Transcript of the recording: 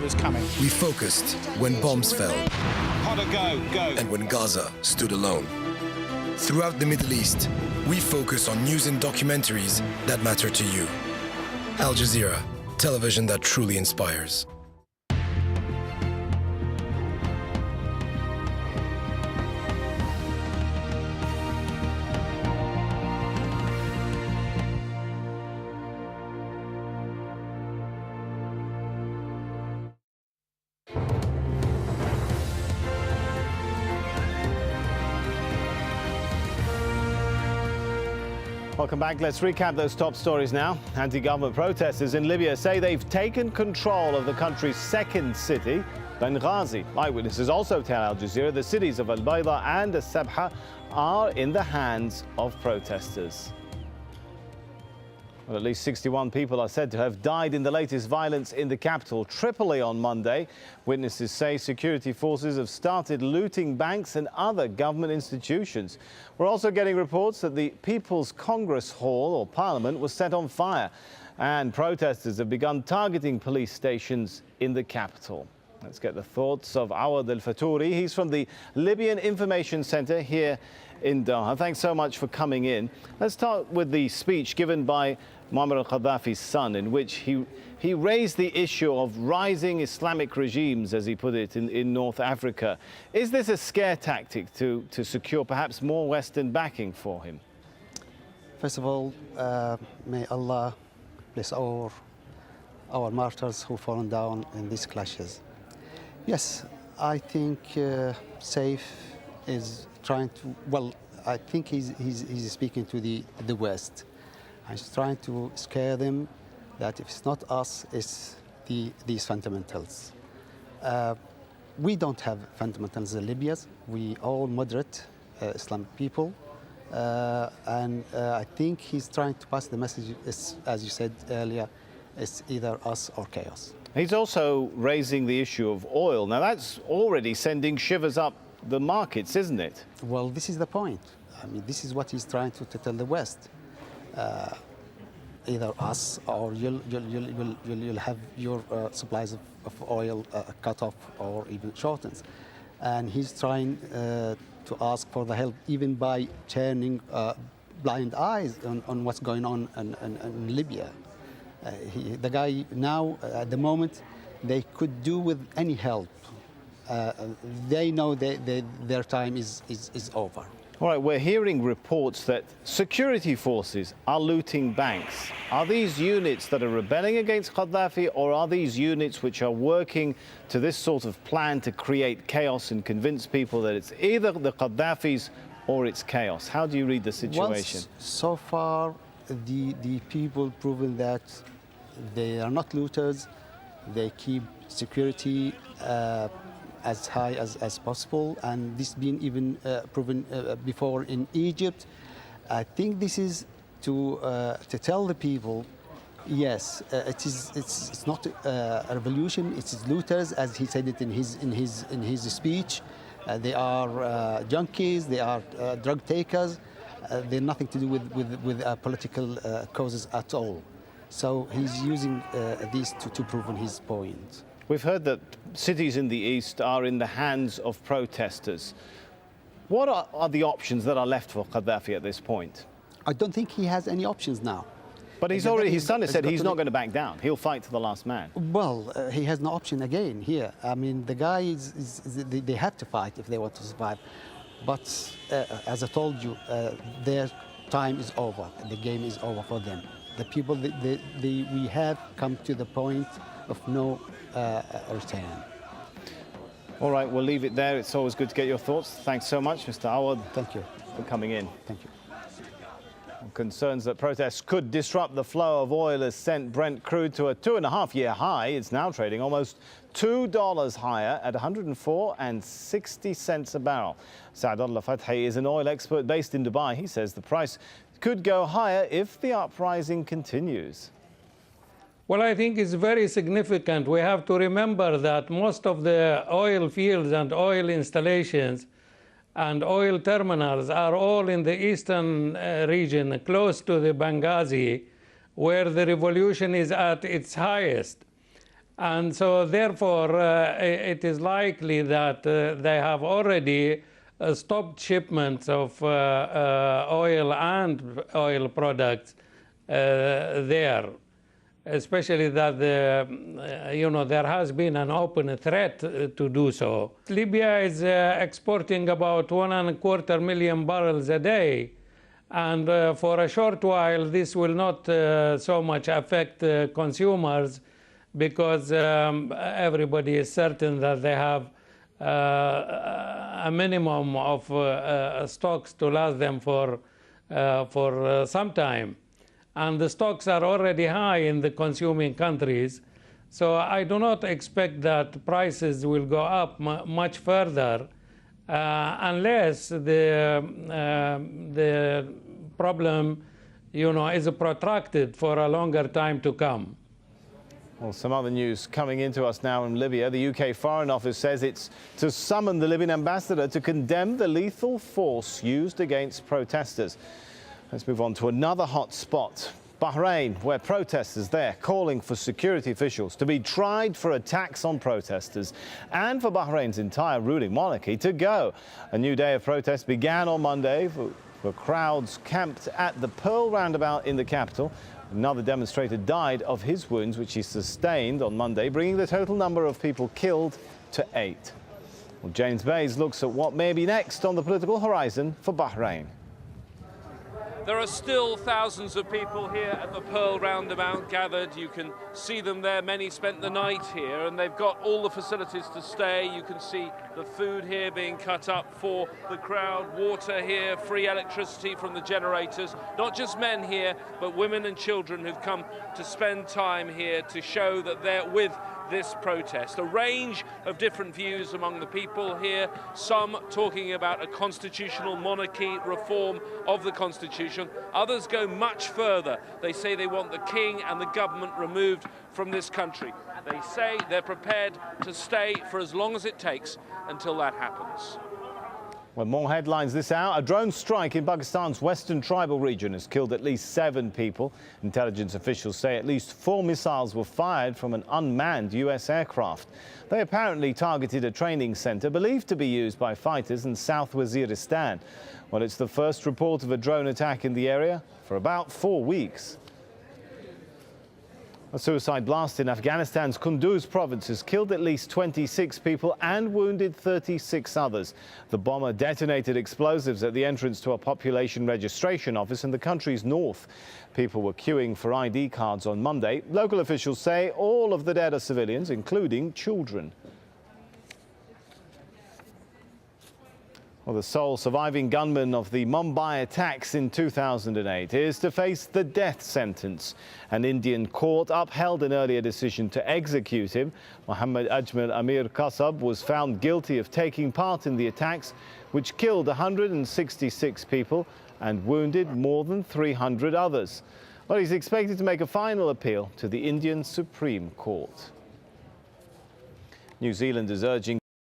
was coming. We focused when bombs fell. Potter, go. And when Gaza stood alone. Throughout the Middle East, we focus on news and documentaries that matter to you. Al Jazeera, television that truly inspires. Welcome back. Let's recap those top stories now. Anti-government protesters in Libya say they've taken control of the country's second city, Benghazi. Eyewitnesses also tell Al Jazeera the cities of Al-Bayda and As-Sabha are in the hands of protesters. Well, at least 61 people are said to have died in the latest violence in the capital, Tripoli, on Monday. Witnesses say security forces have started looting banks and other government institutions. We're also getting reports that the People's Congress Hall, or Parliament, was set on fire, and protesters have begun targeting police stations in the capital. Let's get the thoughts of Awad Al-Fatouri. He's from the Libyan Information Center here in Doha. Thanks so much for coming in. Let's start with the speech given by Muammar al-Gaddafi's son, in which he raised the issue of rising Islamic regimes, as he put it, in North Africa. Is this a scare tactic to secure perhaps more Western backing for him? First of all, may Allah bless our martyrs who've fallen down in these clashes. Yes, I think Saif is trying to, well, I think he's speaking to the West. He's trying to scare them that if it's not us, it's these fundamentals. We don't have fundamentals in Libya. We all moderate Islamic people. And I think he's trying to pass the message, as you said earlier, it's either us or chaos. He's also raising the issue of oil. Now, that's already sending shivers up the markets, isn't it? Well, this is the point. I mean, this is what he's trying to tell the West. Either us or you'll have your supplies of oil cut off or even shortened. And he's trying to ask for the help, even by turning blind eyes on what's going on in Libya. The guy now, at the moment, they could do with any help. They know their time is over. All right, we're hearing reports that security forces are looting banks. Are these units that are rebelling against Gaddafi, or are these units which are working to this sort of plan to create chaos and convince people that it's either the Gaddafis or it's chaos? How do you read the situation? Well, so far, the people proven that they are not looters. They keep security as high as possible, and this been even proven before in Egypt. I think this is to tell the people, yes, it's not a revolution. It's looters, as he said it in his speech. They are junkies. They are drug takers. They're nothing to do with political causes at all. So he's using this to prove his point. We've heard that cities in the east are in the hands of protesters. What are the options that are left for Gaddafi at this point? I don't think he has any options now. But his son has said he's not going to back down. He'll fight to the last man. Well, he has no option again here. I mean, the guy they have to fight if they want to survive. But as I told you, their time is over. The game is over for them. The people, we have come to the point of no return. All right, we'll leave it there. It's always good to get your thoughts. Thanks so much, Mr. Awad. Thank you for coming in. Thank you. Concerns that protests could disrupt the flow of oil has sent Brent crude to a 2.5-year high. It's now trading almost $2 higher at 104.60 cents a barrel. Saadullah Fathi is an oil expert based in Dubai. He says the price could go higher if the uprising continues. Well, I think it's very significant. We have to remember that most of the oil fields and oil installations and oil terminals are all in the eastern region, close to the Benghazi, where the revolution is at its highest. And so therefore, it is likely that they have already stopped shipments of oil and oil products there, especially that there has been an open threat to do so. Libya is exporting about 1.25 million barrels a day. And for a short while, this will not so much affect consumers, because everybody is certain that they have a minimum of stocks to last them for some time. And the stocks are already high in the consuming countries. So I do not expect that prices will go up much further unless the problem, is protracted for a longer time to come. Well, some other news coming into us now in Libya. The UK Foreign Office says it's to summon the Libyan ambassador to condemn the lethal force used against protesters. Let's move on to another hot spot. Bahrain, where protesters there calling for security officials to be tried for attacks on protesters and for Bahrain's entire ruling monarchy to go. A new day of protest began on Monday for crowds camped at the Pearl roundabout in the capital. Another demonstrator died of his wounds, which he sustained on Monday, bringing the total number of people killed to 8. Well, James Bays looks at what may be next on the political horizon for Bahrain. There are still thousands of people here at the Pearl roundabout gathered. You can see them there. Many spent the night here, and they've got all the facilities to stay. You can see the food here being cut up for the crowd, water here, free electricity from the generators. Not just men here, but women and children who've come to spend time here to show that they're with this protest. A range of different views among the people here, some talking about a constitutional monarchy, reform of the constitution. Others go much further. They say they want the king and the government removed from this country. They say they're prepared to stay for as long as it takes until that happens. Well, more headlines this hour. A drone strike in Pakistan's western tribal region has killed at least 7 people. Intelligence officials say at least 4 missiles were fired from an unmanned US aircraft. They apparently targeted a training center believed to be used by fighters in South Waziristan. Well, it's the first report of a drone attack in the area for about 4 weeks. A suicide blast in Afghanistan's Kunduz province has killed at least 26 people and wounded 36 others. The bomber detonated explosives at the entrance to a population registration office in the country's north. People were queuing for ID cards on Monday. Local officials say all of the dead are civilians, including children. Well, the sole surviving gunman of the Mumbai attacks in 2008 is to face the death sentence. An Indian court upheld an earlier decision to execute him. Mohammad Ajmal Amir Kasab was found guilty of taking part in the attacks, which killed 166 people and wounded more than 300 others. Well, he's expected to make a final appeal to the Indian Supreme Court. New Zealand is urging